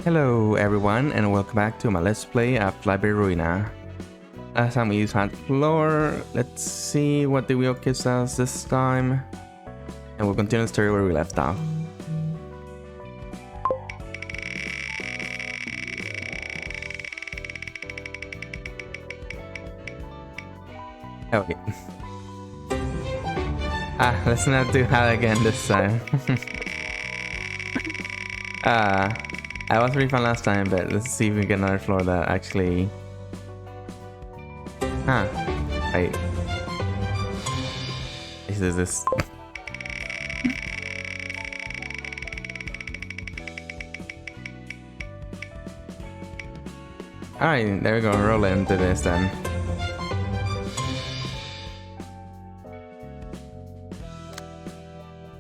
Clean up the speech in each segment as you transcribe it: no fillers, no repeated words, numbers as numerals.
Hello everyone and welcome back to my Let's Play of Library Ruina. Last time we used hard floor, let's see what the wheel gives us this time. And we'll continue the story where we left off. Okay. Let's not do that again this time. I was pretty fun last time, but let's see if we get another floor that actually... Wait. Is this... Alright, there we go, roll into this then.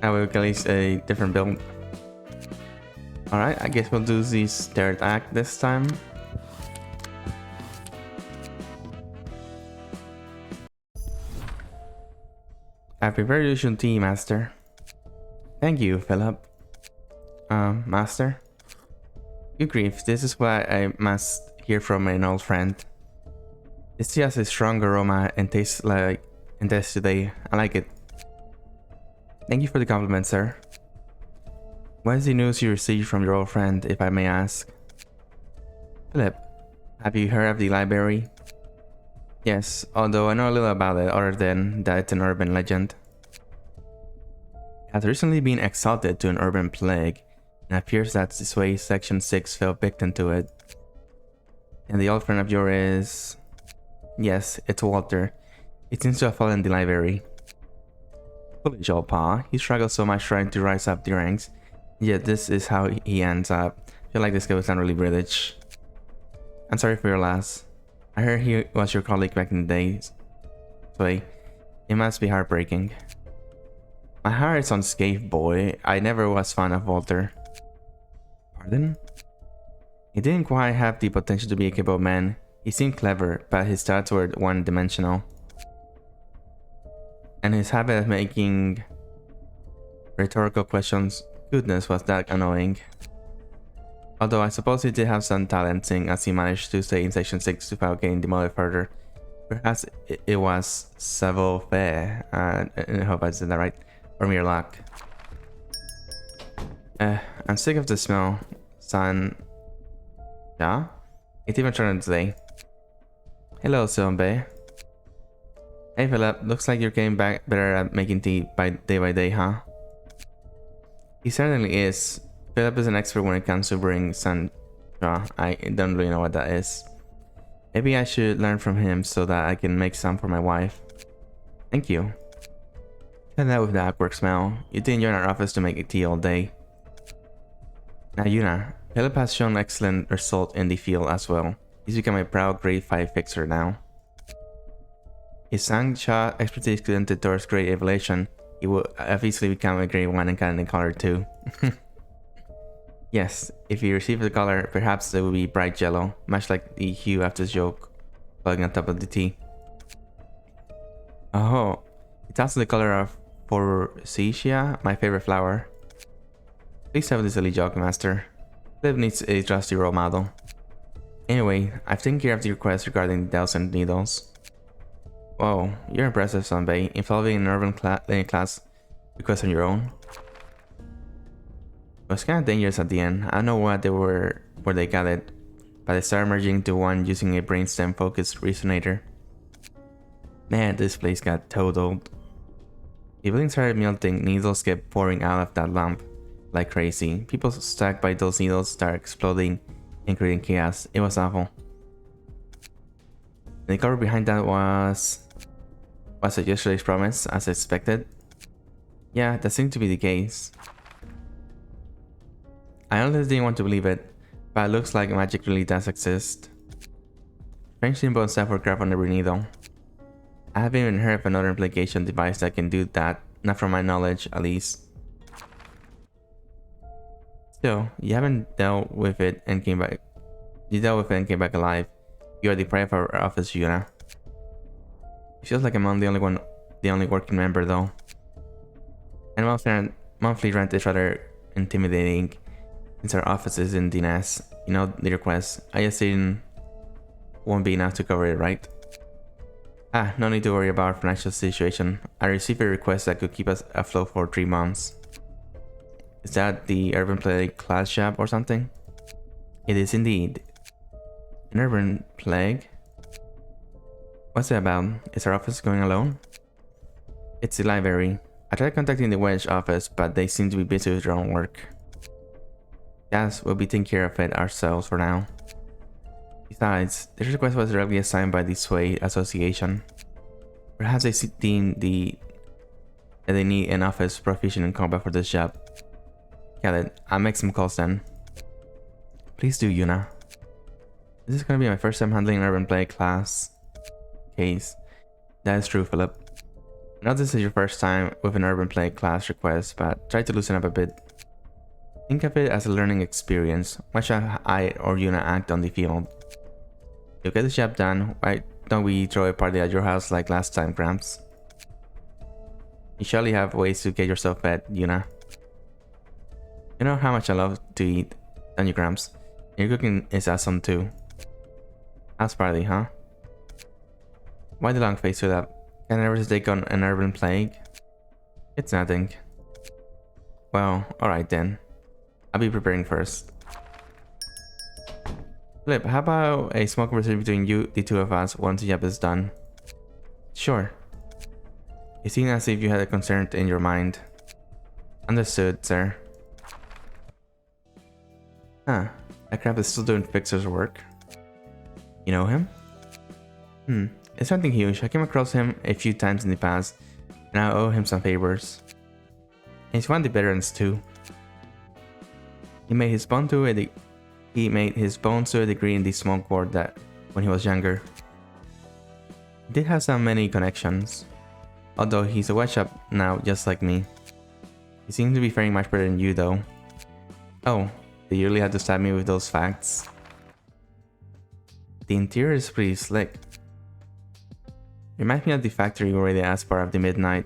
I will at least a different build. Alright, I guess we'll do this third act this time. I prepared your tea, Master. Thank you, Philip. Master? Good grief, this is what I must hear from an old friend. This tea has a strong aroma and tastes today. I like it. Thank you for the compliment, sir. What is the news you received from your old friend, if I may ask? Philip, have you heard of the library? Yes, although I know a little about it other than that it's an urban legend. It has recently been exalted to an urban plague, and it appears that this way Section 6 fell victim to it. And the old friend of yours is... Yes, it's Walter. It seems to have fallen in the library. Foolish old pa, he struggles so much trying to rise up the ranks. Yet this is how he ends up. I feel like this guy was not really British. I'm sorry for your loss. I heard he was your colleague back in the days. So it must be heartbreaking. My heart is unscathed, boy. I never was fond of Walter. Pardon? He didn't quite have the potential to be a capable man. He seemed clever, but his thoughts were one-dimensional. And his habit of making rhetorical questions, goodness, was that annoying. Although I suppose he did have some talent, seeing as he managed to stay in Section 6 without getting demoted further. Perhaps it was savoir-faire, I hope I said that right, or mere luck. I'm sick of the smell, son. Yeah? It even turned today. Hello, Sombe. Hey Philip, looks like you're getting better at making tea by day, huh? He certainly is. Philip is an expert when it comes to brewing sun. I don't really know what that is. Maybe I should learn from him so that I can make some for my wife. Thank you. And that with the awkward smell. You didn't join our office to make tea all day. Now Yuna, Philip has shown excellent result in the field as well. He's become a proud grade 5 fixer now. His Sangcha expertise presented towards grade evaluation. He would obviously become a grade 1 and kind of color too. Yes, if he receives the color, perhaps it will be bright yellow, much like the hue of this joke falling on top of the tea. Oh, it's also the color of Forsythia, my favorite flower. Please have this silly joke, Master. Liv needs a trusty role model. Anyway, I've taken care of the request regarding the dolls and needles. Whoa, you're impressive, Sunbay, involving an urban class request on your own. It was kind of dangerous at the end. I don't know what they were, where they got it, but they started merging into one using a brainstem focused resonator. Man, this place got totaled. The building started melting, needles kept pouring out of that lump like crazy. People stuck by those needles started exploding and creating chaos. It was awful. The cover behind that was a yesterday's promise, as expected. Yeah, that seemed to be the case. I honestly didn't want to believe it, but it looks like magic really does exist. Strange symbol and stuff were carved on every needle. I haven't even heard of another implication device that can do that, not from my knowledge at least. Still, you haven't dealt with it and came back. You dealt with it and came back alive. You are the pride of our office, Yuna. It feels like I'm the only working member though. And monthly rent is rather intimidating since our office is in Dinas. You know the request. I just didn't won't be enough to cover it, right? Ah, no need to worry about our financial situation. I received a request that could keep us afloat for 3 months. Is that the Urban Plague class job or something? It is indeed. An Urban Plague? What's it about? Is our office going alone? It's the library. I tried contacting the Wedge office, but they seem to be busy with their own work. Yes, we'll be taking care of it ourselves for now. Besides, this request was directly assigned by the Sway Association. Perhaps they deem that they need an office proficient in combat for this job. Got it. I'll make some calls then. Please do, Yuna. This is gonna be my first time handling an Urban Plague class case. That is true, Philip. I know this is your first time with an Urban Plague class request, but try to loosen up a bit. Think of it as a learning experience. Watch how I or Yuna act on the field. You'll get the job done. Why don't we throw a party at your house like last time, Gramps? You surely have ways to get yourself fed, Yuna. You know how much I love to eat, don't you, Gramps? Your cooking is awesome too. House party, huh? Why the long face with that? Can I ever take on an Urban Plague? It's nothing. Well, alright then. I'll be preparing first. Flip, how about a small conversation between the two of us, once the job is done? Sure. You seem as if you had a concern in your mind. Understood, sir. Huh. That crap is still doing fixer's work. You know him? It's nothing huge. I came across him a few times in the past, and I owe him some favors. And he's one of the veterans too. He made his bones to a degree in the small court that when he was younger. He did have so many connections, although he's a watch shop now just like me. He seems to be faring much better than you though. Oh, did you really have to stab me with those facts? The interior is pretty slick. Reminds me of the factory where they asked part of the midnight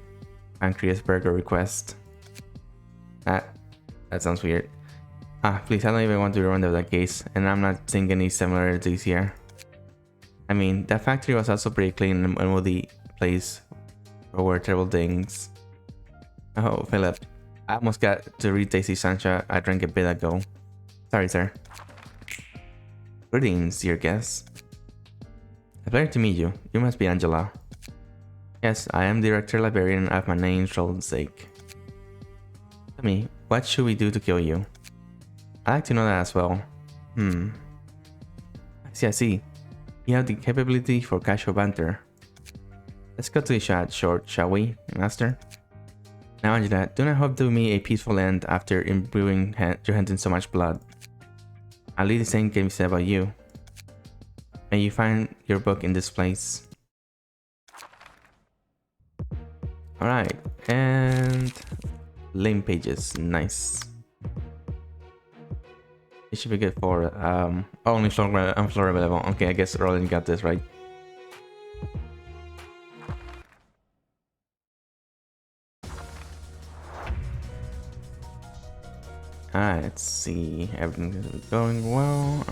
pancreas burger request. That sounds weird. Please, I don't even want to remember that case, and I'm not seeing any similarities here. I mean, that factory was also pretty clean and moody place for terrible things. Oh, Philip, I almost got to read Tasty Sancha I drank a bit ago. Sorry, sir. Greetings, dear guest. A pleasure to meet you. You must be Angela. Yes, I am Director Librarian of my name's sake. Tell me, what should we do to kill you? I'd like to know that as well. I see. You have the capability for casual banter. Let's cut to the short, shall we, Master? Now, Angela, do not hope to me a peaceful end after imbuing your hands in so much blood. I'll leave the same can be said about you. May you find your book in this place. Alright, and lame pages, nice. It should be good for only floor level. Okay, I guess Roland got this right. Alright, let's see. Everything's going well.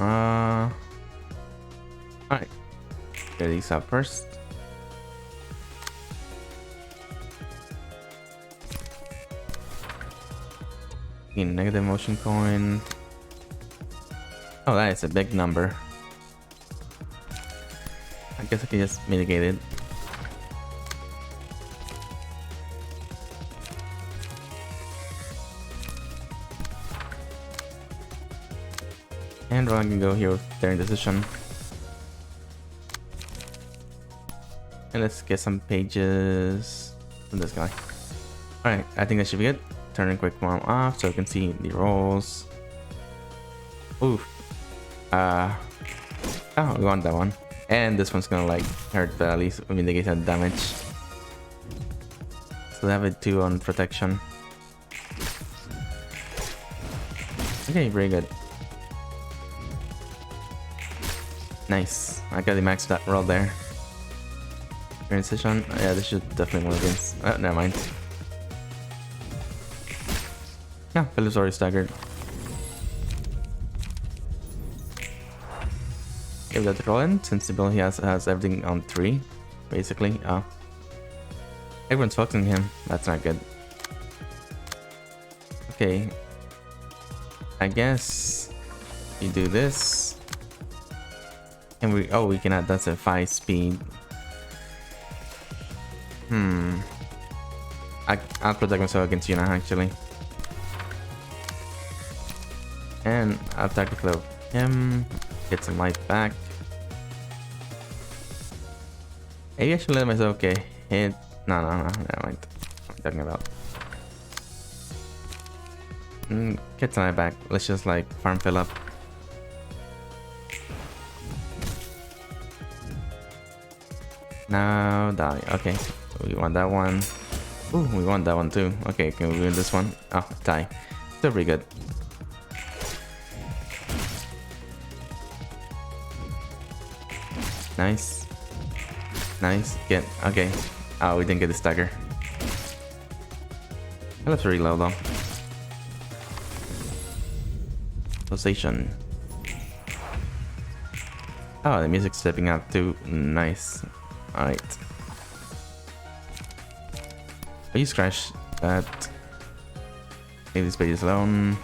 Alright. Get these up first. Negative motion coin. Oh, that is a big number. I guess I can just mitigate it. And I can go here with their indecision. And let's get some pages from this guy. Alright, I think that should be good. Turning quick one off so I can see the rolls. Oof. Oh, we want that one. And this one's gonna like hurt, but at least we mitigate that damage. So they have a 2 on protection. Okay, very good. Nice. I got the max that roll there. Transition. Yeah, this should definitely win against. Oh, never mind. Yeah, Philip's already staggered. Give that to Roland, since the ability has everything on 3, basically. Oh. Everyone's focusing him. That's not good. Okay. I guess you do this. And we can add that's a 5 speed. I'll protect myself against you now, actually. And I'll attack the flow of him. Get some life back. Maybe I should let myself hit. No, never mind. What am I talking about? Get some life back. Let's just like farm fill up. Now die. Okay, we want that one. Ooh, we want that one too. Okay, can we win this one? Oh, die. Still pretty good. Nice. Nice. Get. Okay. Oh, we didn't get the stagger. That's really low though. Pulsation. Oh, the music's stepping up too. Nice. Alright. You scratch that. Leave this page alone.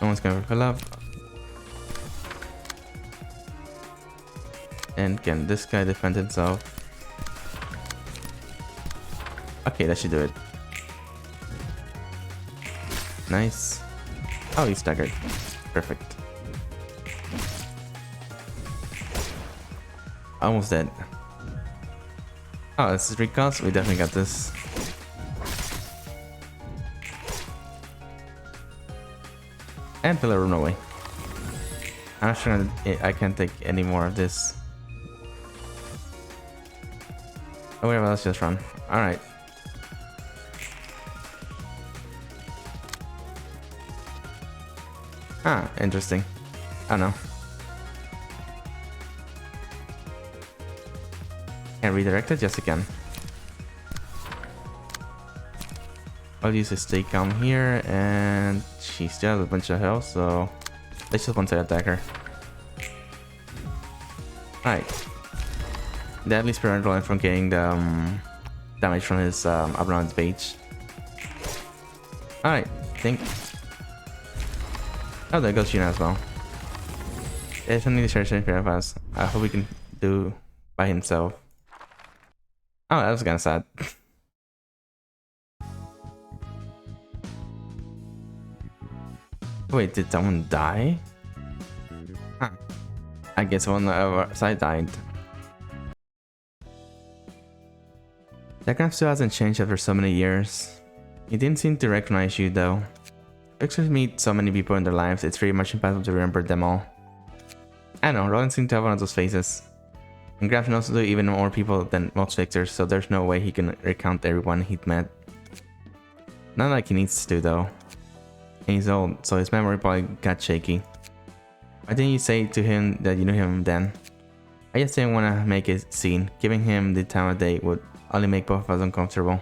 No one's gonna fill up. And can this guy defend himself? Okay, that should do it. Nice. Oh, he's staggered. Perfect. Almost dead. Oh, this is recast. We definitely got this. And pillar run away. I'm not sure I can't take any more of this. Oh, whatever, let's just run. Alright. Ah, interesting. I don't know. Can redirect it? Yes, I can. I'll use a stay calm here, and she still has a bunch of health, so let's just one-side attack her. Alright. That at least prevent Roland from getting the damage from his abnormality page. Alright, think. Oh, there goes Yuna as well. It's only the share very fast. I hope we can do by himself. Oh, that was kind of sad. Wait, did someone die? Huh. I guess one on our side died. That graph still hasn't changed after so many years. He didn't seem to recognize you though. Fixers meet so many people in their lives, it's pretty much impossible to remember them all. I know, Roland seemed to have one of those faces. And Graf knows even more people than most fixers, so there's no way he can recount everyone he'd met. Not like he needs to though. And he's old, so his memory probably got shaky. Why didn't you say to him that you knew him then? I just didn't want to make a scene. Giving him the time of day would only make both of us uncomfortable.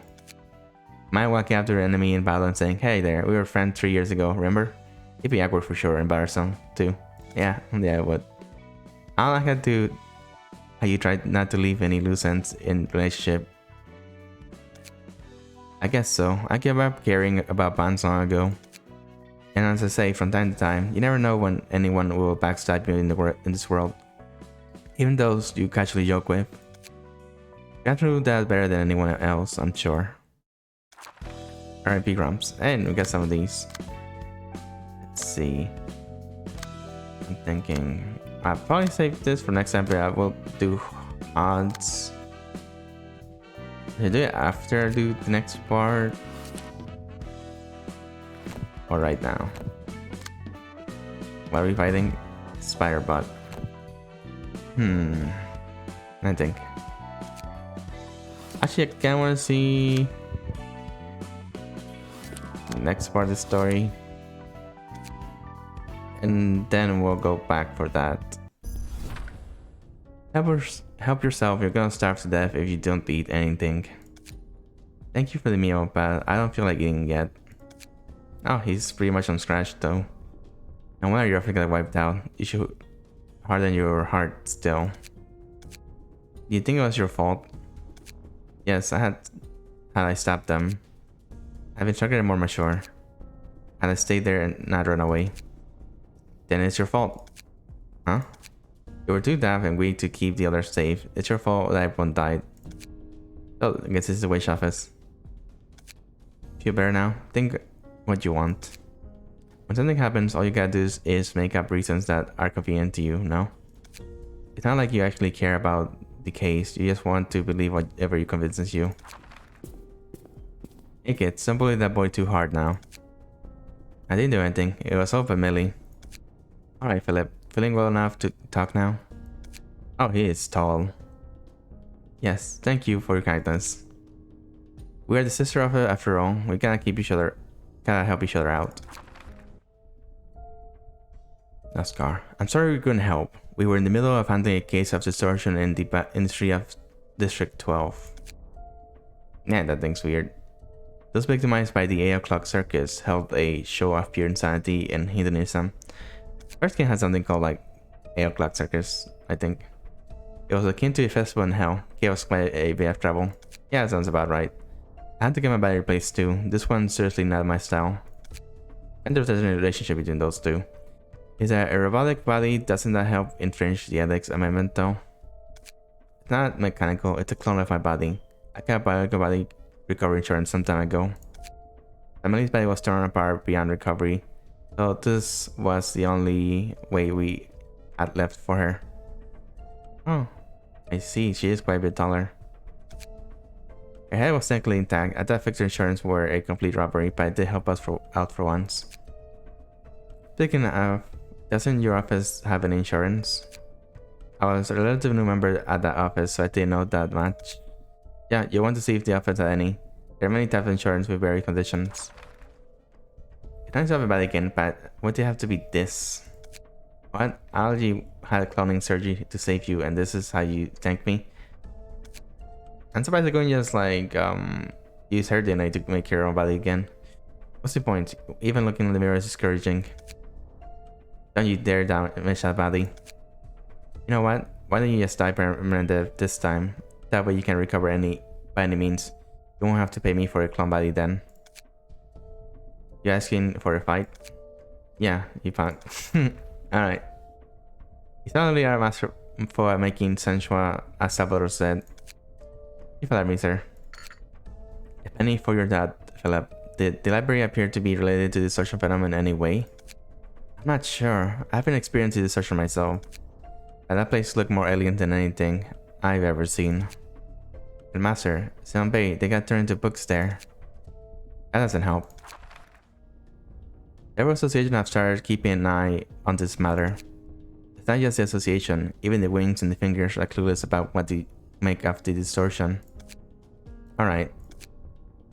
Might walk after an enemy in battle and saying, "Hey there, we were friends 3 years ago, remember?" It'd be awkward for sure and embarrassing too. Yeah, it would. All I had to how you tried not to leave any loose ends in relationship. I guess so. I gave up caring about bonds long ago. And as I say, from time to time, you never know when anyone will backstab you in this world. Even those you casually joke with. Got through that better than anyone else, I'm sure. R.I.P. Grumps. And we got some of these. Let's see. I'm thinking I'll probably save this for next time, but I will do odds. Should I do it after I do the next part? Or right now? What are we fighting? Spider bot. I think. Actually, I kind of want to see the next part of the story. And then we'll go back for that. Help yourself, you're gonna starve to death if you don't eat anything. Thank you for the meal, but I don't feel like eating yet. Oh, he's pretty much unscratched though. And why are you roughly got wiped out? You should harden your heart still. Do you think it was your fault? Yes, had I stopped them. I've been stronger and more mature. Had I stayed there and not run away. Then it's your fault. Huh? You were too daft and weak to keep the others safe. It's your fault that everyone died. So, I guess this is the Wedge office. Feel better now? Think what you want. When something happens, all you gotta do is make up reasons that are convenient to you, no? It's not like you actually care about the case. You just want to believe whatever you convinces you. Hey kids, don't bully that boy too hard now. I didn't do anything. It was all Millie. Alright, Philip. Feeling well enough to talk now? Oh, he is tall. Yes, thank you for your kindness. We are the sister of it after all. We gotta help each other out. NASCAR. I'm sorry we couldn't help. We were in the middle of handling a case of distortion in the industry of District 12. Yeah, that thing's weird. Those victimized by the 8 o'clock circus held a show of pure insanity and hedonism. First game had something called like 8 o'clock circus, I think. It was akin to a festival in hell. Chaos by a way of travel. Yeah, that sounds about right. I had to get my body replaced too. This one's seriously not my style. And there's a relationship between those two. Is a robotic body, doesn't that help infringe the ethics amendment though? It's not mechanical, it's a clone of my body. I got a biological body recovery insurance some time ago. Emily's body was torn apart beyond recovery, so this was the only way we had left for her. Oh, I see, she is quite a bit taller. Her head was technically intact. I thought fixed insurance were a complete robbery, but it did help us out for once. Speaking of, doesn't your office have any insurance? I was a relative new member at that office, so I didn't know that much. Yeah, you want to see if the office had any. There are many types of insurance with various conditions. It's nice to have a body again, but would it have to be this? What? Allergy had cloning surgery to save you, and this is how you thank me? I'm surprised they're going to just like use her DNA to make her own body again. What's the point? Even looking in the mirror is discouraging. Don't you dare damage that body. You know what? Why don't you just die permanently this time? That way you can recover by any means. You won't have to pay me for a clone body then. You asking for a fight? Yeah, you punk. Alright. You certainly are a master for making sensual, as Salvador said. You follow me, sir. A penny for your dad, Philip. Did the library appear to be related to the social phenomenon in any way? I'm not sure. I haven't experienced the distortion myself. But that place looked more alien than anything I've ever seen. And Master, Bay, they got turned into books there. That doesn't help. Every association have started keeping an eye on this matter. It's not just the association, even the wings and the fingers are clueless about what to make of the distortion. Alright.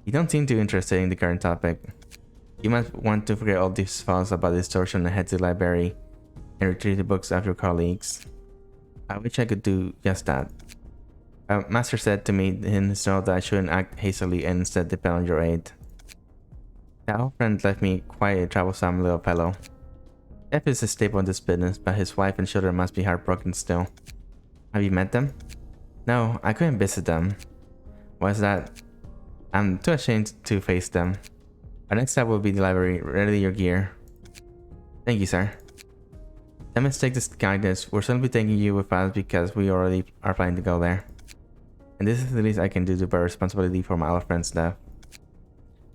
You don't seem too interested in the current topic. You might want to forget all these files about distortion and head to the library and retrieve the books of your colleagues. I wish I could do just that. Master said to me in his note that I shouldn't act hastily and instead depend on your aid. That old friend left me quite a troublesome little fellow. F is a staple in this business, but his wife and children must be heartbroken still. Have you met them? No, I couldn't visit them. Why's that? I'm too ashamed to face them. Our next step will be the library. Ready your gear. Thank you, sir. Let me take this kindness. We're certainly taking you with us because we already are planning to go there. And this is the least I can do to bear responsibility for my other friend's death.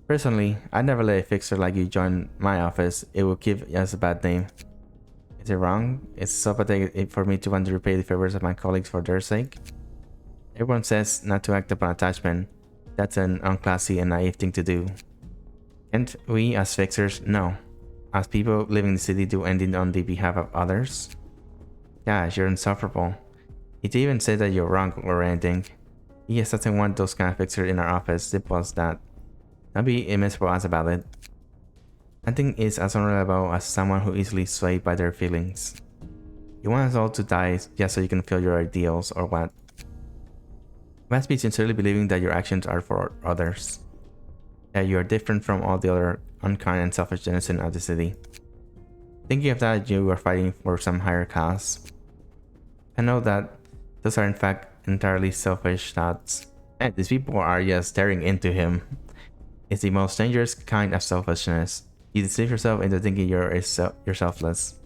Personally, I'd never let a fixer like you join my office. It will give us a bad name. Is it wrong? It's so pathetic for me to want to repay the favors of my colleagues for their sake. Everyone says not to act upon attachment. That's an unclassy and naive thing to do. Can't we, as fixers, no. As people living in the city, do anything on the behalf of others? Gosh, you're insufferable. He didn't even say that you're wrong or anything. He just doesn't want those kind of fixers in our office. Simple as that. Don't be miserable as about it. Nothing is as unreliable as someone who easily swayed by their feelings. You want us all to die just so you can feel your ideals, or what? You must be sincerely believing that your actions are for others. That you are different from all the other unkind and selfish denizens of the city. Thinking of that, you are fighting for some higher cause. I know that those are in fact entirely selfish thoughts. And these people are just staring into him. It's the most dangerous kind of selfishness. You deceive yourself into thinking you're selfless.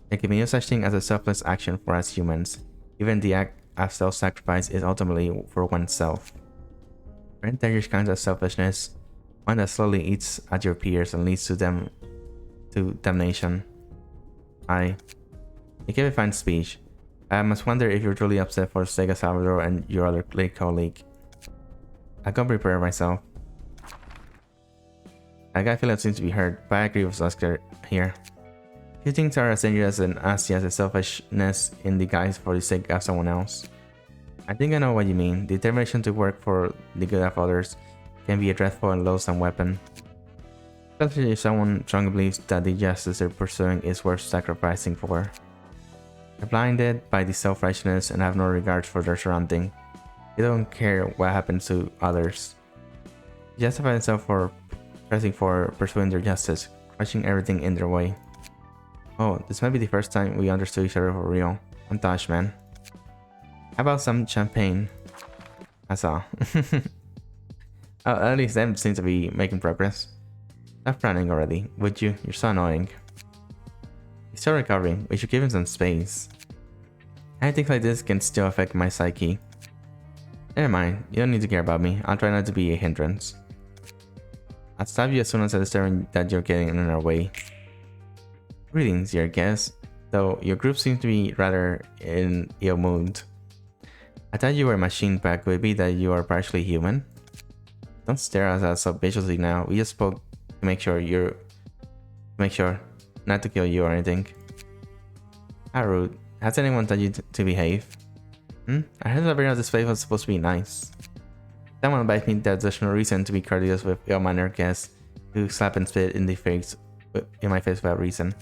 There can be no such thing as a selfless action for us humans. Even the act of self-sacrifice is ultimately for oneself. Very dangerous kinds of selfishness, one that slowly eats at your peers and leads to them to damnation. You gave a fine speech. I must wonder if you're truly upset for the sake of Salvador and your other late colleague. I'll go prepare myself. I got Philip seems to be hurt, but I agree with Oscar here. Few things are as dangerous as the selfishness in the guise for the sake of someone else. I think I know what you mean. The determination to work for the good of others can be a dreadful and loathsome weapon. Especially if someone strongly believes that the justice they're pursuing is worth sacrificing for. They're blinded by the self-righteousness and have no regard for their surrounding. They don't care what happens to others. They justify themselves for pursuing their justice, crushing everything in their way. Oh, this might be the first time we understood each other for real. I'm touched, man. How about some champagne? I saw. Oh, at least them seem to be making progress. Stop running already, would you? You're so annoying. He's still recovering. We should give him some space. Things like this can still affect my psyche. Never mind. You don't need to care about me. I'll try not to be a hindrance. I'll stop you as soon as I discover that you're getting in our way. Greetings, dear guest. Though your group seems to be rather in ill mood. I thought you were a machine, but could it be that you are partially human? Don't stare at us so viciously now. We just spoke to make sure not to kill you or anything. How rude. Has anyone told you to behave? I heard that everyone of this place was supposed to be nice. Someone advised me that there's no reason to be courteous with ill-mannered guests who slap and spit in my face without reason.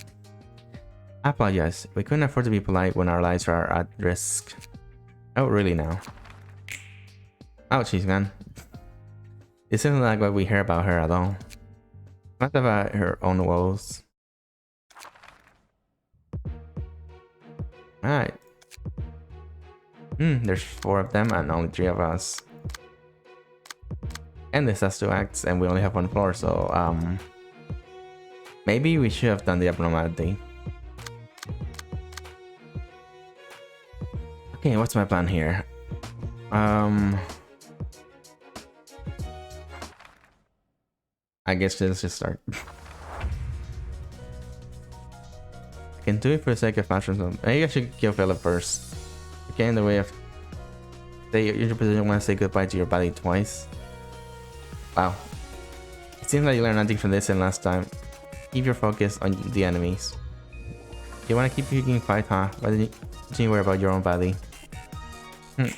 I apologize. We couldn't afford to be polite when our lives are at risk. Oh, really now? Ouchies, man. This isn't like what we hear about her at all. Not about her own woes. Alright. There's 4 of them and only 3 of us. And this has 2 acts and we only have 1 floor, so maybe we should have done the abnormality. Okay, what's my plan here? I guess let's just start. I can do it for the sake of fashion. Maybe I should kill Philip first. Okay, in the way of you're in your position when I say goodbye to your body twice. Wow. It seems like you learned nothing from this and last time. Keep your focus on the enemies. You wanna keep picking fight, huh? Why didn't you worry about your own body? Well,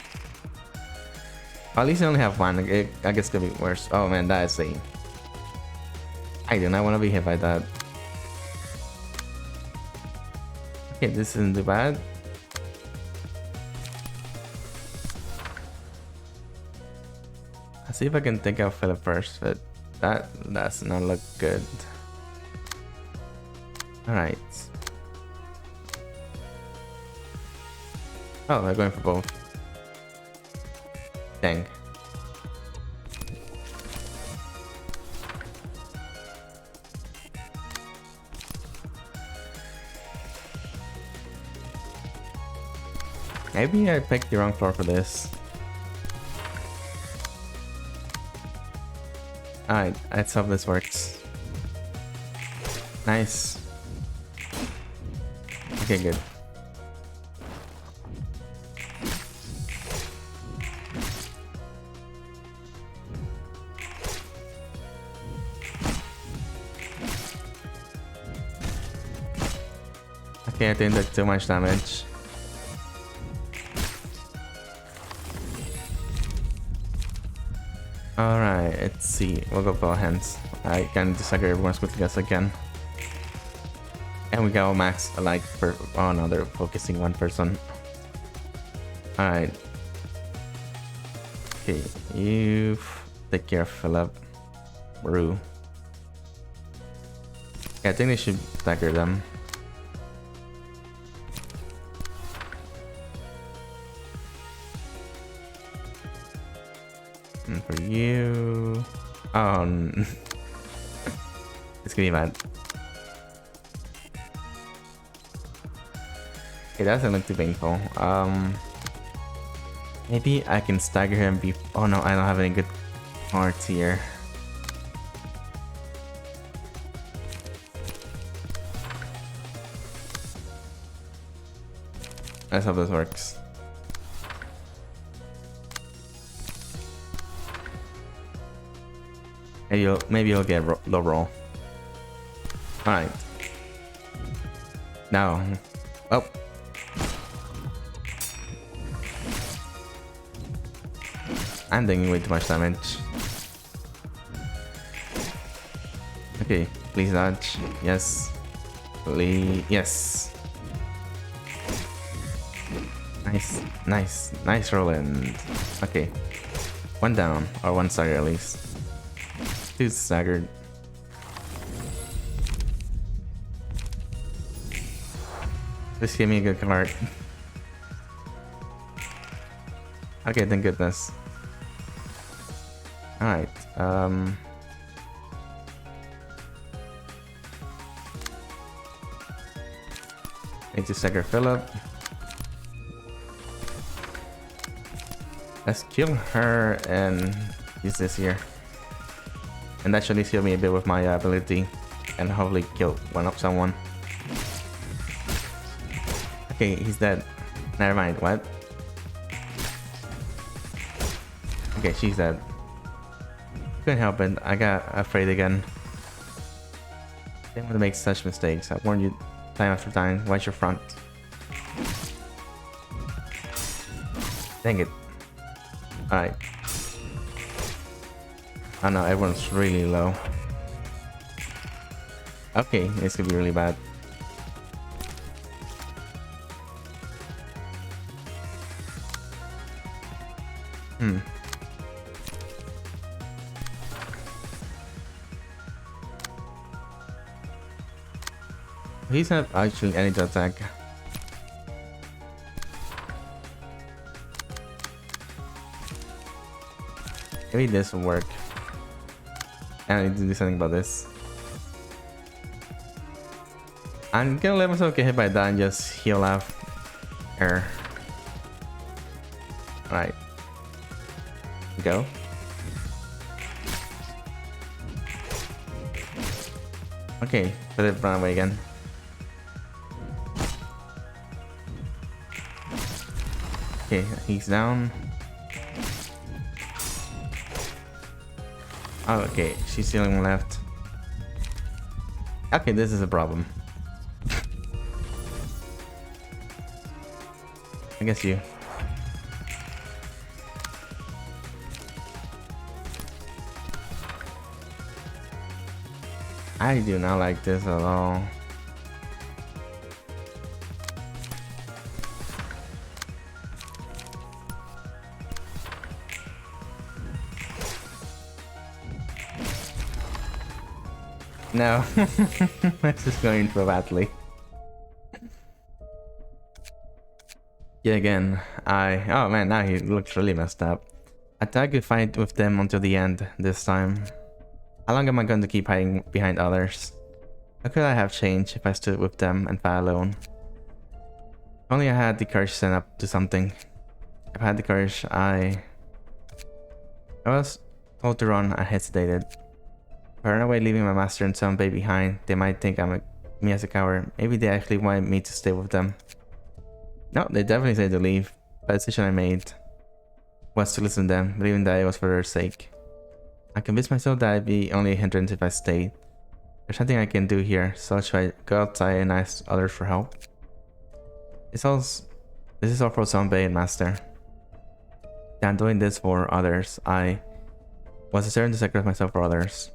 at least I only have 1. I guess it could be worse. Oh man, that is a... I do not want to be hit by that. Okay, this isn't too bad. I'll see if I can take out Philip first, but that does not look good. Alright. Oh, they're going for both. Dang. Maybe I picked the wrong floor for this. Alright, let's hope this works. Nice. Okay, good. Okay, I think that's too much damage. Alright, let's see. We'll go for hands. I can disagree everyone's quickly as I can. And we got max alike for... Oh no, they're focusing 1 person. Alright. Okay, you take care of Philip. Rue. Yeah, I think they should stagger them. for you. Oh, it's gonna be bad. It doesn't look too painful. Maybe I can stagger him. Oh no, I don't have any good cards here. Let's hope this works. Maybe you'll get low roll. All right. No. Oh. I'm doing way too much damage. Okay, please dodge. Yes. Please. Yes. Nice rolling. Okay. One down, or one stagger at least. Two staggered. Just give me a good card. Okay, thank goodness. Alright, need to stagger Philip. Let's kill her and use this here. And that should at least heal me a bit with my ability. And hopefully kill someone. Okay, he's dead. Never mind, what? Okay, she's dead. Couldn't help it, I got afraid again. Didn't want to make such mistakes. I warned you time after time. Watch your front. Dang it. Alright. Oh no, everyone's really low. Okay, this could be really bad. He's not actually any to attack. Maybe this will work. I need to do something about this. I'm gonna let myself get hit by that and just heal off her. Alright. Go. Okay, let it run away again. Okay, he's down. Oh, okay, she's stealing left. Okay, this is a problem. I guess you. I do not like this at all. No, this is going so badly. Yeah, again, oh man, now he looks really messed up. I tried to fight with them until the end this time. How long am I going to keep hiding behind others? How could I have changed if I stood with them and fight alone? If only I had the courage to stand up to something. If I had the courage, I was told to run, I hesitated. If I ran away leaving my master and some baby behind, they might think me as a coward. Maybe they actually wanted me to stay with them. No, they definitely said to leave. But the decision I made was to listen to them, believing that it was for their sake. I convinced myself that I'd be only a hindrance if I stayed. There's something I can do here, so should I go outside and ask others for help? This is all for Zombie and Master. I'm doing this for others. I was determined to sacrifice myself for others.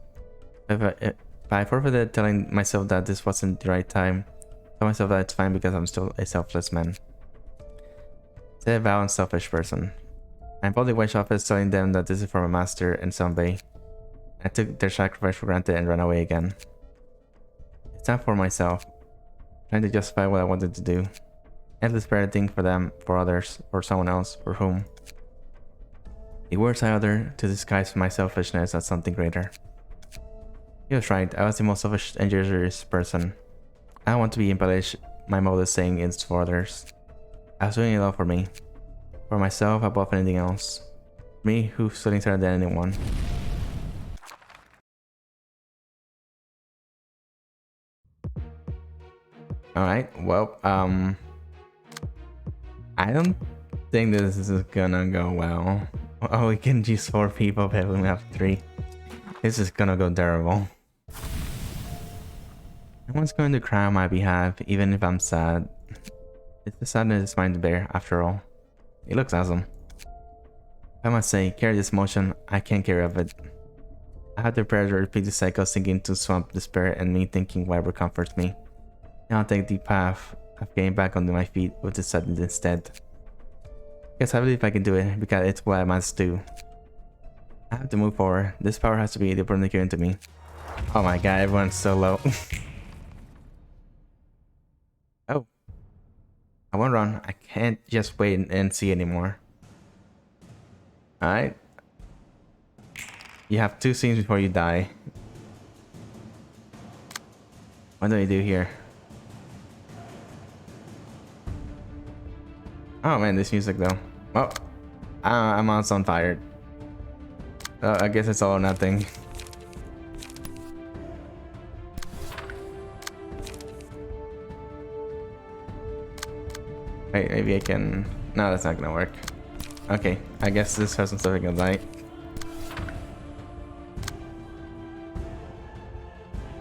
If I forfeited telling myself that this wasn't the right time, tell myself that it's fine because I'm still a selfless man. Say a vow and selfish person. I involved the Wedge office telling them that this is for my master and Zombie. I took their sacrifice for granted and ran away again. It's time for myself. Trying to justify what I wanted to do. Endless parenting for them, for others, for someone else, for whom. The words I uttered to disguise my selfishness as something greater. He was right, I was the most selfish and injurious person. I don't want to be embellished my modest saying it's for others. I was doing it all for me. For myself above anything else. Me who stood inside than anyone. Alright, well, I don't think this is gonna go well. Oh, we can use 4 people, but we only have 3. This is gonna go terrible. No one's going to cry on my behalf, even if I'm sad. It's the sadness is mine to bear, after all. It looks awesome. I must say, carry this motion, I can't carry of it. I had the pressure to repeat the cycle sinking to swamp despair and me thinking whatever comforts me. Now I'll take the path of getting back onto my feet with the sadness instead. Guess I believe I can do it, because it's what I must do. I have to move forward. This power has to be deliberately given to me. Oh my god, everyone's so low. Oh. I won't run. I can't just wait and see anymore. Alright. You have 2 scenes before you die. What do I do here? Oh man, this music though. Oh, I'm also on fire. I guess it's all or nothing. Wait, maybe I can... No, that's not gonna work. Okay, I guess this person's still gonna die.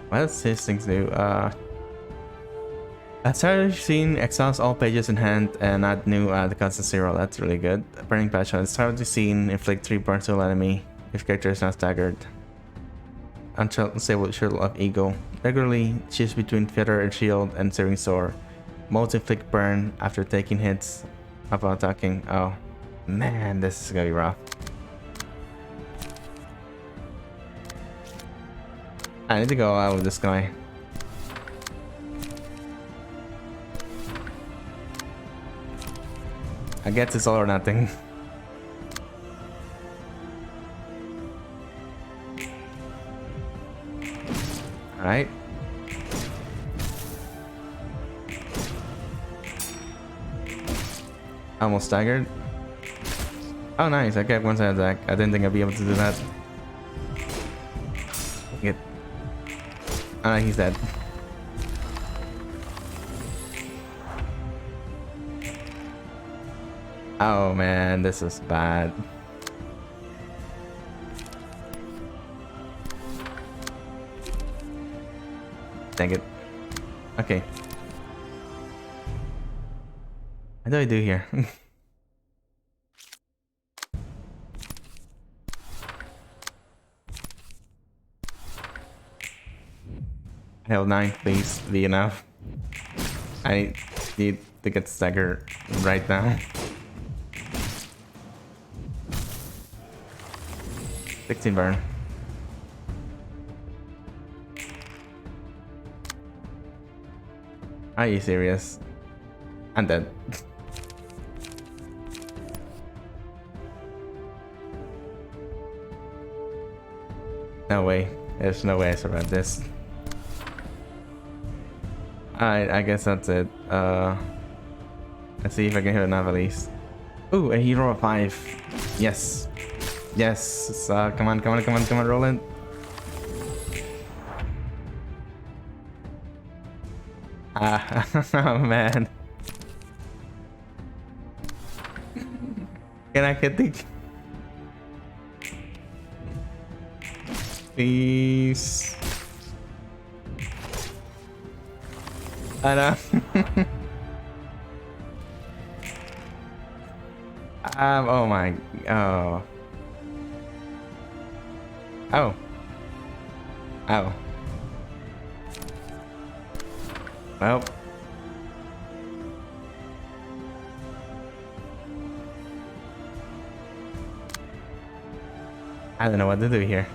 What does this thing do? I started seeing exhaust all pages in hand and add new the constant 0. That's really good. Burning passion. Start the scene, inflict 3 burns to enemy if character is not staggered. Unstable shield of ego. Regularly choose between feather and shield and searing sword. Most inflict burn after taking hits upon attacking. Oh man, this is gonna be rough. I need to go out with this guy. I guess it's all or nothing. Alright. Almost staggered. Oh nice, I got one side attack. I didn't think I'd be able to do that. Get. Ah, he's dead. Oh man, this is bad. Dang it. Okay. What do I do here? Hell 9, please be enough. I need to get staggered right now. 16 burn. Are you serious? I'm dead. No way. There's no way I survived this. Alright, I guess that's it. Let's see if I can hit enough at least. Ooh, a hero of 5. Yes. Yes. Come on, come on, come on, come on, roll in. Oh man. Can I get the... Please. I know. Oh my... Oh. Oh. Oh. Well. I don't know what to do here.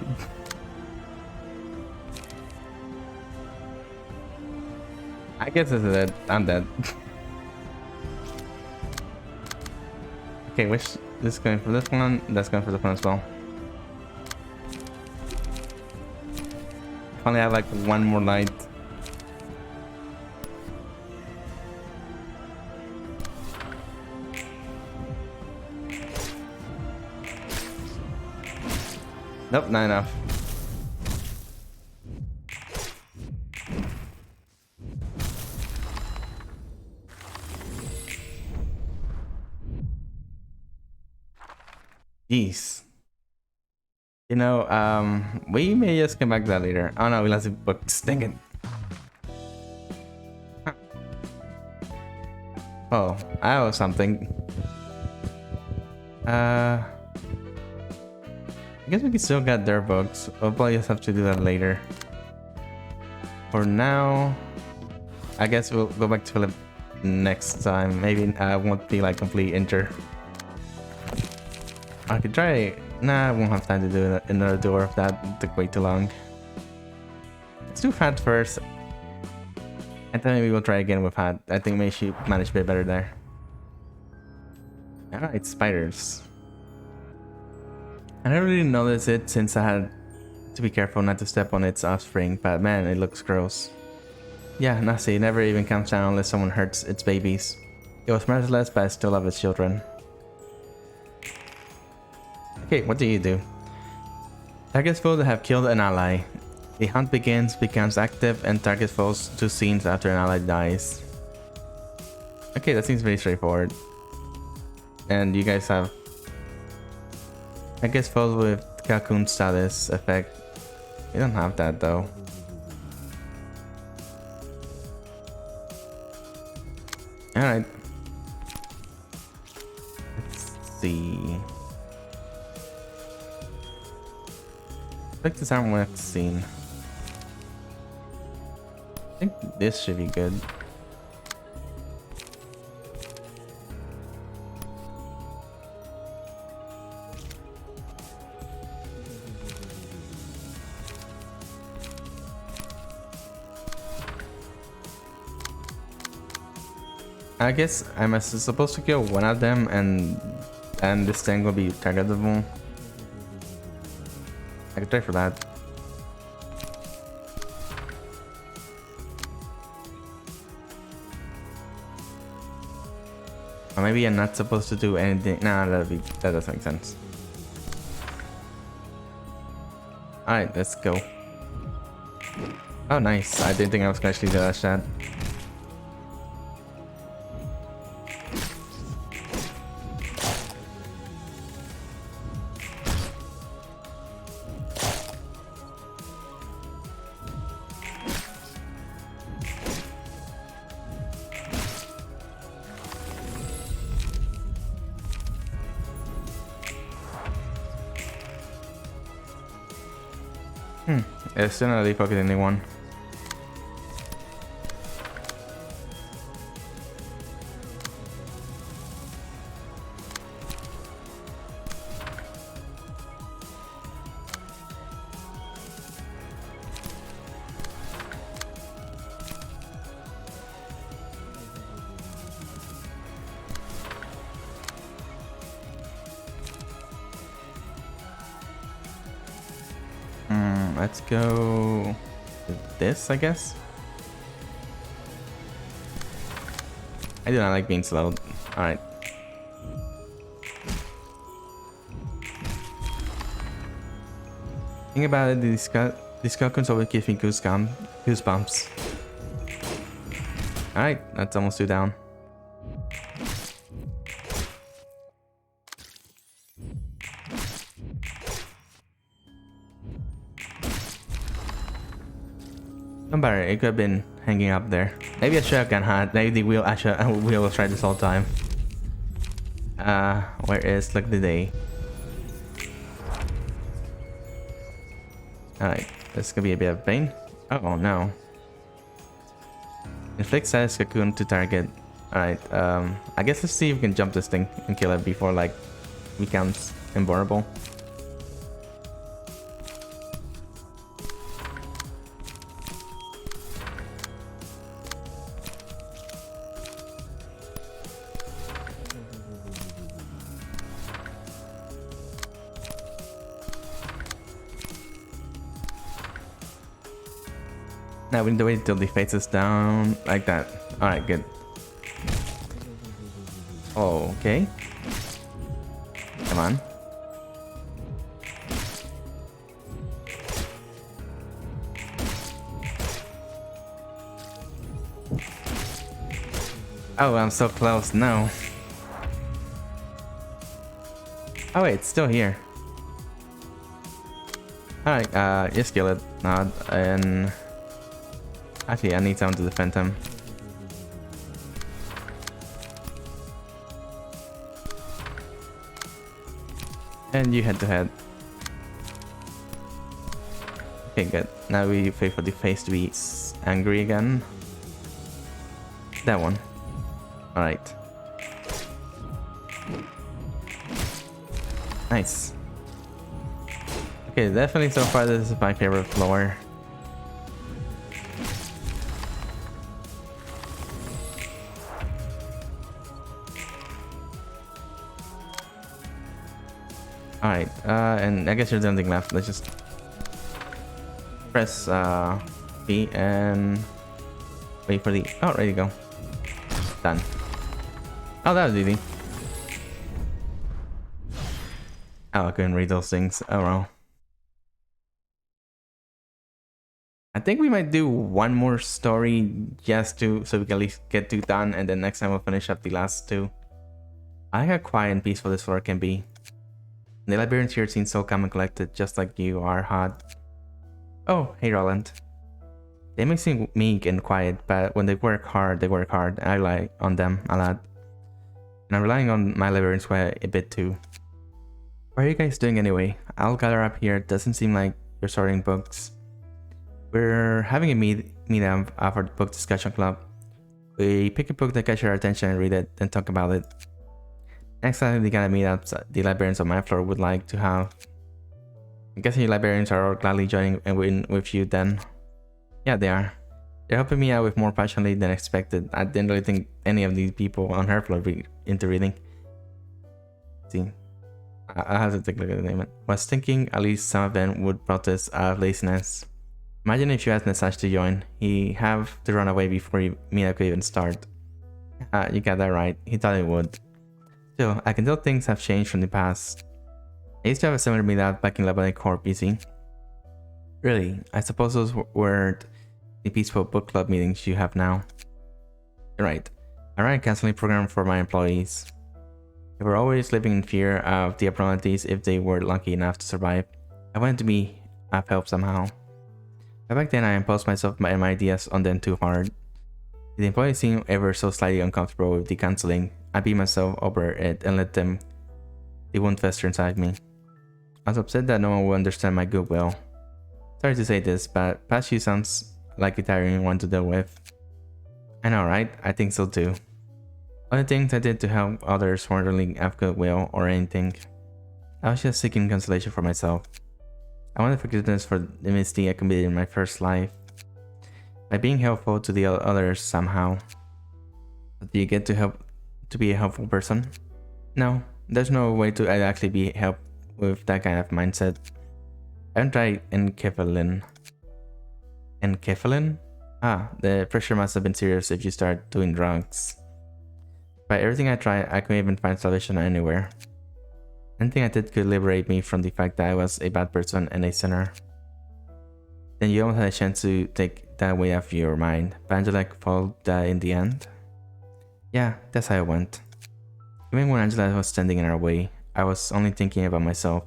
I guess this is it. I'm dead. Okay, This is going for this one. That's going for this one as well. If only I have like one more light. Nope, not enough. Jeez. You know, we may just come back to that later. Oh no, we lost the books. Dang it. Huh. Oh, I owe something. I guess we can still get their books. We'll probably just have to do that later. For now, I guess we'll go back to Philip next time. Maybe I won't be like complete inter. I could try. Nah, I won't have time to do another door if that took way too long. Let's do Hat first. And then maybe we'll try again with Hat. I think maybe she managed a bit better there. Alright, spiders. I never really noticed it since I had to be careful not to step on its offspring, but man, it looks gross. Yeah, Nasi, it never even comes down unless someone hurts its babies. It was merciless, but I still love its children. Okay, what do you do? Target foes that have killed an ally. The hunt becomes active, and target foes to scenes after an ally dies. Okay, that seems very straightforward. And you guys have... I guess foes with cocoon status effect. We don't have that though. Alright. Let's see. Click this arm when it's seen. I think this should be good. I guess I'm supposed to kill one of them and this thing will be targetable. I could try for that. Or maybe I'm not supposed to do anything. Nah, that doesn't make sense. Alright, let's go. Oh, nice. I didn't think I was gonna actually do that shot. It's still not fucking anyone. Let's go with this, I guess. I do not like being slowed. Alright. Think about it, these cocoons always give me goosebumps. Alright, that's almost 2 down. Don't bother, it could have been hanging up there. Maybe a shotgun hat. Maybe the wheel will try this all the time. Where is look the day? Alright, this could be a bit of pain. Oh no. Inflict status cocoon to target. Alright, I guess let's see if we can jump this thing and kill it before like becomes invulnerable. Now we need to wait until the face is down like that. Alright, good. Oh, okay. Come on. Oh, I'm so close. No. Oh wait, it's still here. Alright, just kill it. Nod. And actually, I need someone to defend him. And you head to head. Okay, good. Now we wait for the face to be angry again. That one. Alright. Nice. Okay, definitely so far this is my favorite floor. Alright, and I guess there's nothing left. Let's just press B and wait for the... Oh, ready to go. Done. Oh, that was easy. Oh, I couldn't read those things. Oh well. I think we might do one more story just to so we can at least get 2 done, and then next time we'll finish up the last 2. I like how quiet and peaceful this floor can be. The librarians here seem so calm and collected, just like you are, Hot. Oh, hey Roland. They may seem meek and quiet, but when they work hard, they work hard. I rely on them a lot. And I'm relying on my librarians quite a bit too. What are you guys doing anyway? I'll gather up here. It doesn't seem like you're sorting books. We're having a meetup for the book discussion club. We pick a book that catches our attention and read it, then talk about it. Next time the kind of meetups the librarians on my floor would like to have. I'm guessing you librarians are all gladly joining in with you then. Yeah, they are. They're helping me out with more passionately than expected. I didn't really think any of these people on her floor be into reading. Let's see. I'll have to take a look at the name. Was thinking at least some of them would protest out of laziness. Imagine if you asked Nasash to join. He'd have to run away before meetup could even start. You got that right. He thought it would. Still, I can tell things have changed from the past. I used to have a similar meetup back in Lebanon Corp, you see. Really, I suppose those weren't the peaceful book club meetings you have now. You're right. I ran a counseling program for my employees. They were always living in fear of the abnormalities if they were lucky enough to survive. I wanted to be of help somehow. But back then I imposed myself and my ideas on them too hard. If the employees seemed ever so slightly uncomfortable with the counseling, I beat myself over it and let them... They wouldn't fester inside me. I was upset that no one would understand my goodwill. Sorry to say this, but past you sounds like a tiring one to deal with. I know, right? I think so too. Other things I did to help others weren't really of goodwill or anything. I was just seeking consolation for myself. I wanted forgiveness for the mistake I committed in my first life. By being helpful to the others somehow. But do you get to be a helpful person? No, there's no way to actually be helped with that kind of mindset. I haven't tried enkephalin. Enkephalin? Ah, the pressure must have been serious if you start doing drugs. By everything I tried, I couldn't even find salvation anywhere. Anything I did could liberate me from the fact that I was a bad person and a sinner. Then you almost had a chance to take that weight off your mind, but Angela followed that in the end. Yeah, that's how it went. Even when Angela was standing in our way, I was only thinking about myself.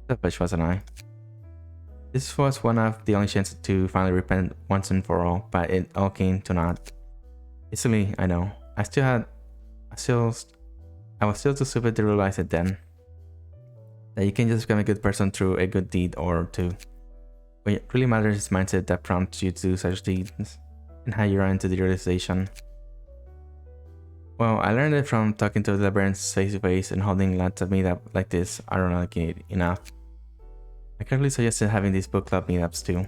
Selfish, wasn't I? This was one of the only chances to finally repent once and for all, but it all came to naught. It's silly, I know. I was still too stupid to realize it then. That you can just become a good person through a good deed or two. What really matters is mindset that prompts you to do such deeds, and how you run into the realization. Well, I learned it from talking to the librarians face to face and holding lots of meetup like this. I don't like it enough. I carefully suggested having these book club meetups too.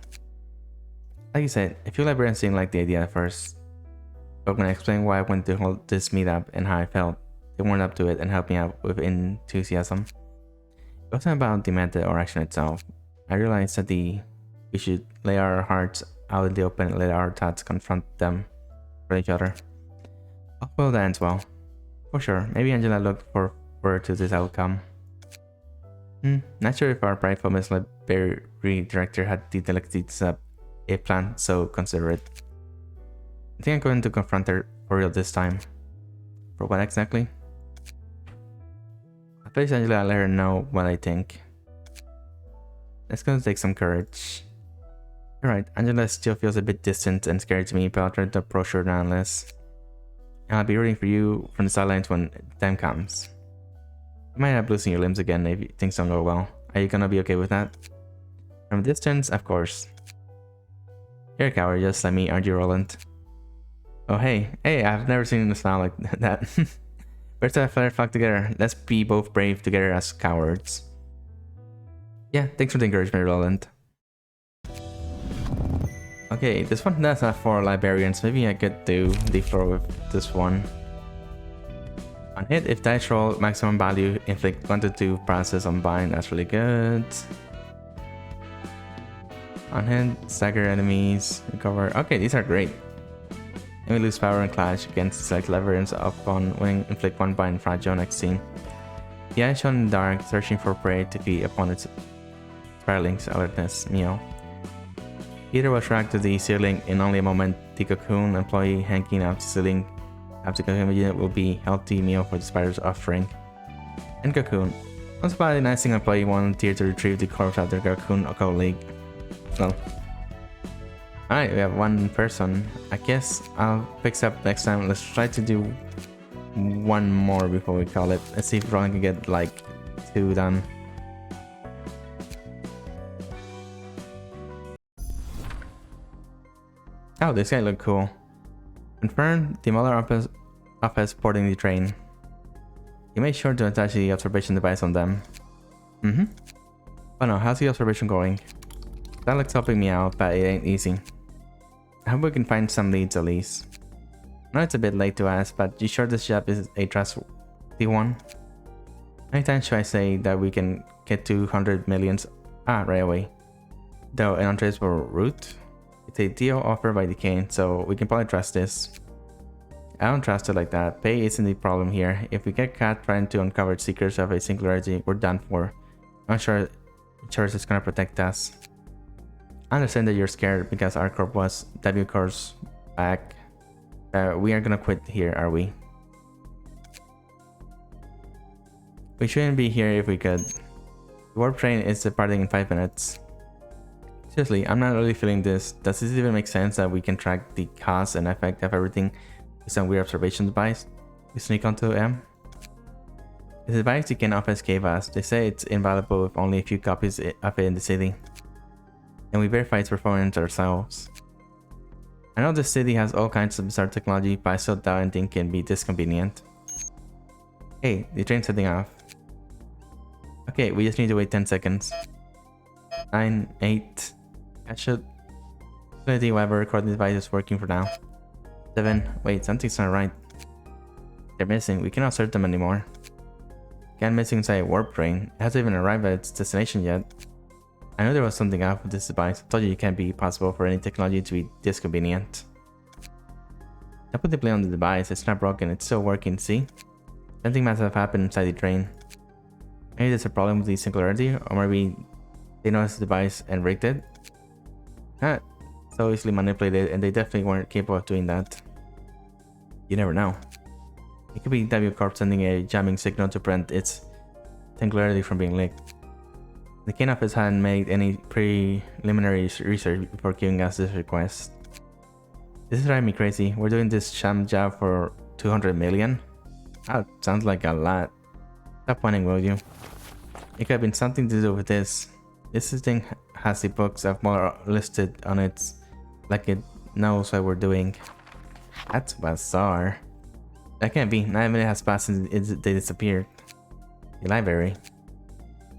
Like you said, a few librarians didn't like the idea at first, but when I explained why I wanted to hold this meetup and how I felt, they warmed up to it and helped me out with enthusiasm. It wasn't about the method or action itself. I realized that we should lay our hearts out in the open and let our thoughts confront them for each other. Well, that ends well. For sure, maybe Angela looked forward to this outcome. Not sure if our prideful Miss Library director had the delicacy to set up a plan so considerate. I think I'm going to confront her for real this time. For what exactly? I'll place Angela and let her know what I think. It's gonna take some courage. You're right, Angela still feels a bit distant and scary to me, but I'll try to approach her nonetheless. And I'll be rooting for you from the sidelines when the time comes. You might end up losing your limbs again if things don't go well. Are you gonna be okay with that? From a distance, of course. You're a coward just like me, aren't you, Roland? Oh hey, I've never seen a smile like that. Birds of a feather flock together. Let's be both brave together as cowards. Yeah, thanks for the encouragement, Roland. Okay, this one does have 4 librarians. Maybe I could do the floor with this one. On hit, if dice roll maximum value, inflict 1 to 2 paralysis on bind. That's really good. On hit, stagger enemies, recover. Okay, these are great. And we lose power and clash against select librarians upon winning, inflict 1 bind fragile next scene. The eye shown in the dark, searching for prey to feed upon its spiraling's alertness. Meow. Peter was dragged to the ceiling in only a moment. The cocoon employee hanging out the ceiling after the cocoon unit will be healthy meal for the spider's offering. And cocoon. Once upon a nice employee volunteered to retrieve the corpse of their cocoon colleague. Well. Alright, we have 1 person. I guess I'll fix up next time. Let's try to do 1 more before we call it. Let's see if Ron can get like 2 done. Oh, this guy looked cool. Confirm the Muller office boarding the train. You made sure to attach the observation device on them. Oh no, how's the observation going? That looks helping me out, but it ain't easy. I hope we can find some leads at least. I know it's a bit late to ask, but you sure this job is a trustworthy one? How many times should I say that we can get 200 millions right away? Though an untraceable route? It's a deal offered by the Kane, so we can probably trust this. I don't trust it like that. Pay isn't the problem here. If we get caught trying to uncover secrets of a singularity, we're done for. I'm sure insurance is gonna protect us. I understand that you're scared because our corp was W Corp's back. We aren't gonna quit here, are we? We shouldn't be here if we could. The warp train is departing in 5 minutes. Seriously, I'm not really feeling this. Does this even make sense that we can track the cause and effect of everything with some weird observation device? We sneak onto M? The device the Ken office gave us, they say it's invaluable with only a few copies of it in the city. And we verify its performance ourselves. I know the city has all kinds of bizarre technology, but I still doubt anything can be this convenient. Hey, the train's heading off. Okay, we just need to wait 10 seconds. 9, 8... I should... see whatever recording device is working for now. 7... Wait, something's not right. They're missing. We cannot search them anymore. Again, missing inside a warp train. It hasn't even arrived at its destination yet. I know there was something up with this device. I told you it can't be possible for any technology to be this convenient. I put the play on the device. It's not broken. It's still working, see? Something must have happened inside the train. Maybe there's a problem with the singularity, or maybe they noticed the device and rigged it. So easily manipulated, and they definitely weren't capable of doing that. You never know. It could be W Corp sending a jamming signal to prevent its singularity from being leaked. The Kane office hadn't made any preliminary research before giving us this request. This is driving me crazy. We're doing this sham job for 200 million? That sounds like a lot. Stop pointing, will you? It could have been something to do with this. This thing has the books of Muller listed on it, like it knows what we're doing. That's bizarre. That can't be. 9 minutes has passed since they disappeared. The library.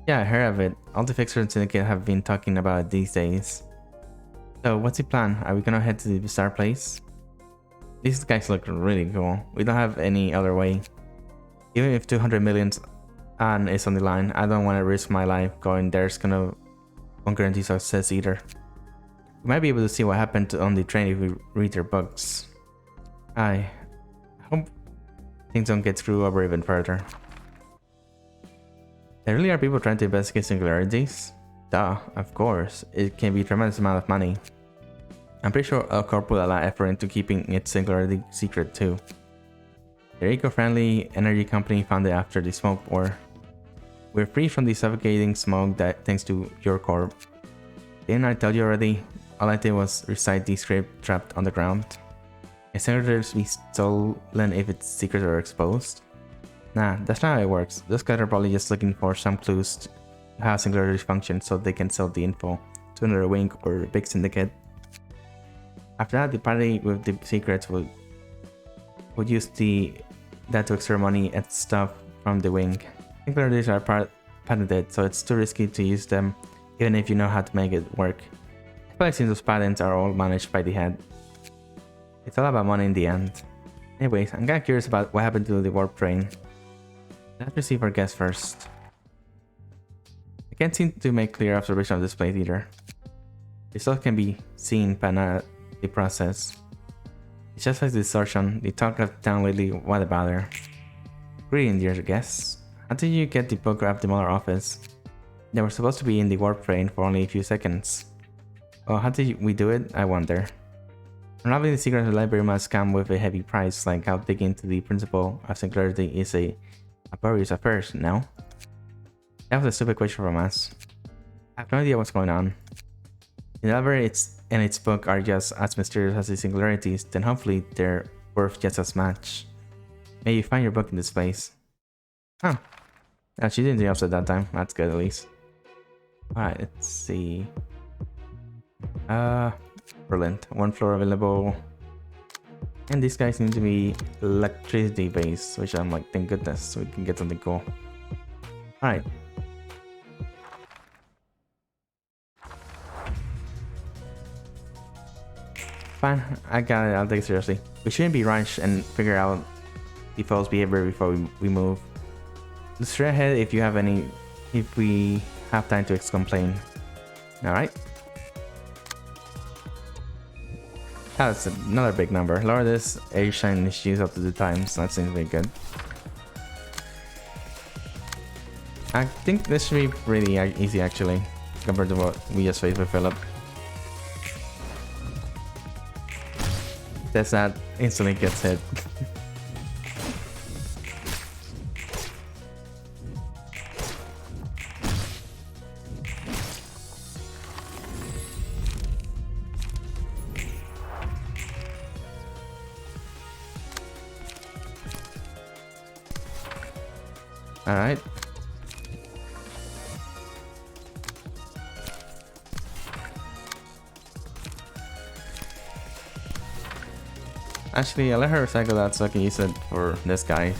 Yeah, I heard of it. All the fixers in Syndicate have been talking about it these days. So, what's the plan? Are we gonna head to the bizarre place? These guys look really cool. We don't have any other way. Even if 200 million is on the line, I don't want to risk my life going there. It's gonna won't guarantee success either. You might be able to see what happened on the train if we read their books. I hope things don't get screwed over even further. There really are people trying to investigate singularities? Duh, of course. It can be a tremendous amount of money. I'm pretty sure L-Corp put a lot of effort into keeping its singularity secret too. Their eco-friendly energy company founded after the smoke war. We're free from the suffocating smoke that thanks to your corp. Didn't I tell you already? All I did was recite the script trapped on the ground. Can singularities be stolen if its secrets are exposed? Nah, that's not how it works. Those guys are probably just looking for some clues to how singularities function so they can sell the info to another wing or big syndicate. After that, the party with the secrets would use that to extract money and stuff from the wing. Singularities are patented, so it's too risky to use them even if you know how to make it work. Especially since those patents are all managed by the head. It's all about money in the end. Anyways, I'm kinda curious about what happened to the warp train. Let's receive our guest first. I can't seem to make clear observation of this place either. The stuff can be seen but not the process. It's just like the distortion. The talk of town lately, what a bother. Greetings, dear guests. How did you get the book out of the Muller office? They were supposed to be in the warp train for only a few seconds. Oh, how did we do it? I wonder. Unraveling the secret of the library must come with a heavy price, like how digging into the principle of singularity is a laborious affair, no? That was a stupid question from us. I have no idea what's going on. If the library and its book are just as mysterious as the singularities, then hopefully they're worth just as much. May you find your book in this place. Huh. Yeah, she didn't do the opposite that time. That's good at least. Alright, let's see. Brilliant. One floor available. And these guys seem to be electricity based, which I'm like, thank goodness, so we can get something cool. Alright. Fine, I got it, I'll take it seriously. We shouldn't be rushed and figure out the foe's behavior before we move. Let's straight ahead if we have time to complain. Alright. That's another big number. Lower this age shine issues up to 2 times. That seems very good. I think this should be really easy actually, compared to what we just faced with Philip. That's that instantly gets hit. Alright. Actually, I'll let her recycle that so I can use it for this guy.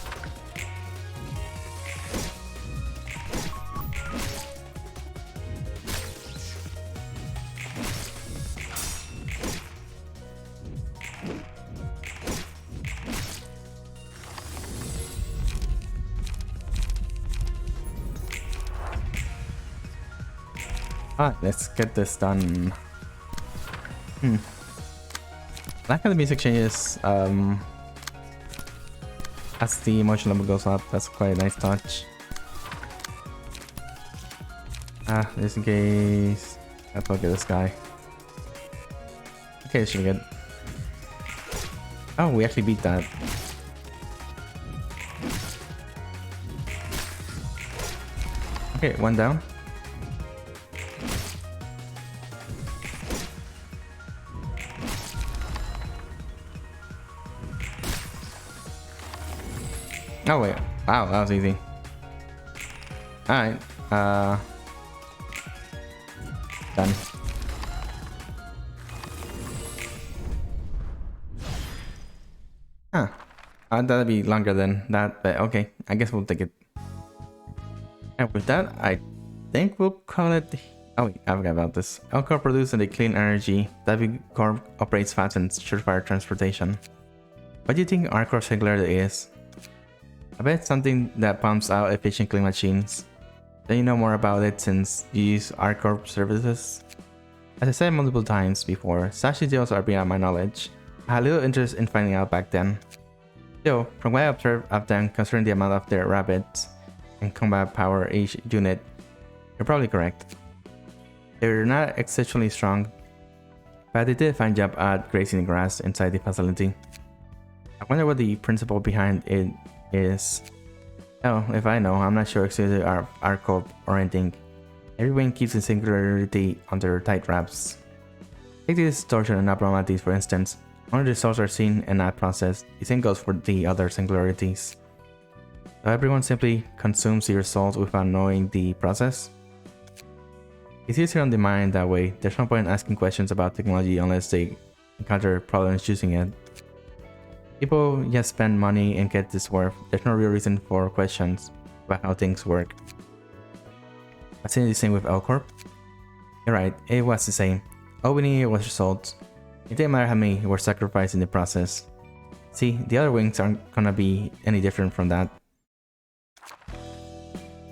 Let's get this done. I like how the music changes as the emotion level goes up. That's quite a nice touch. Just in case. Let's look at this guy. Okay, this should be good. Oh, we actually beat that. Okay, one down. Oh wait, wow, that was easy. Alright, done. Huh, that'd be longer than that, but okay, I guess we'll take it. And with that, I think we'll call it. Oh wait, I forgot about this. L-Corp produces a clean energy. W Corp operates fast and surefire transportation. What do you think R Corp singularity is? I bet it's something that pumps out efficient clean machines. Then you know more about it since you use R Corp services? As I said multiple times before, such details are beyond my knowledge. I had little interest in finding out back then. Still, from what I observed of them concerning the amount of their rabbits and combat power each unit, you're probably correct. They're not exceptionally strong, but they did a fine job at grazing the grass inside the facility. I wonder what the principle behind it is. Oh, if I know, I'm not sure exactly our code or anything. Every wing keeps the singularity under tight wraps. Take the distortion and abnormalities for instance. Only the results are seen and not processed. The same goes for the other singularities. So everyone simply consumes the results without knowing the process? It's easier on the mind that way. There's no point in asking questions about technology unless they encounter problems using it. People just spend money and get this worth. There's no real reason for questions about how things work. I've seen the same with L Corp. You're right, it was the same. All we needed was results. It didn't matter how many were sacrificed in the process. See, the other wings aren't gonna be any different from that.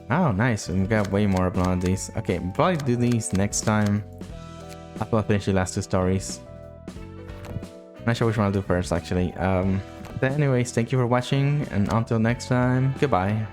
Oh, nice. We got way more of these. Okay, we'll probably do these next time after I finish the last two stories. Not sure which one I'll do first, actually. But anyways, thank you for watching, and until next time, goodbye.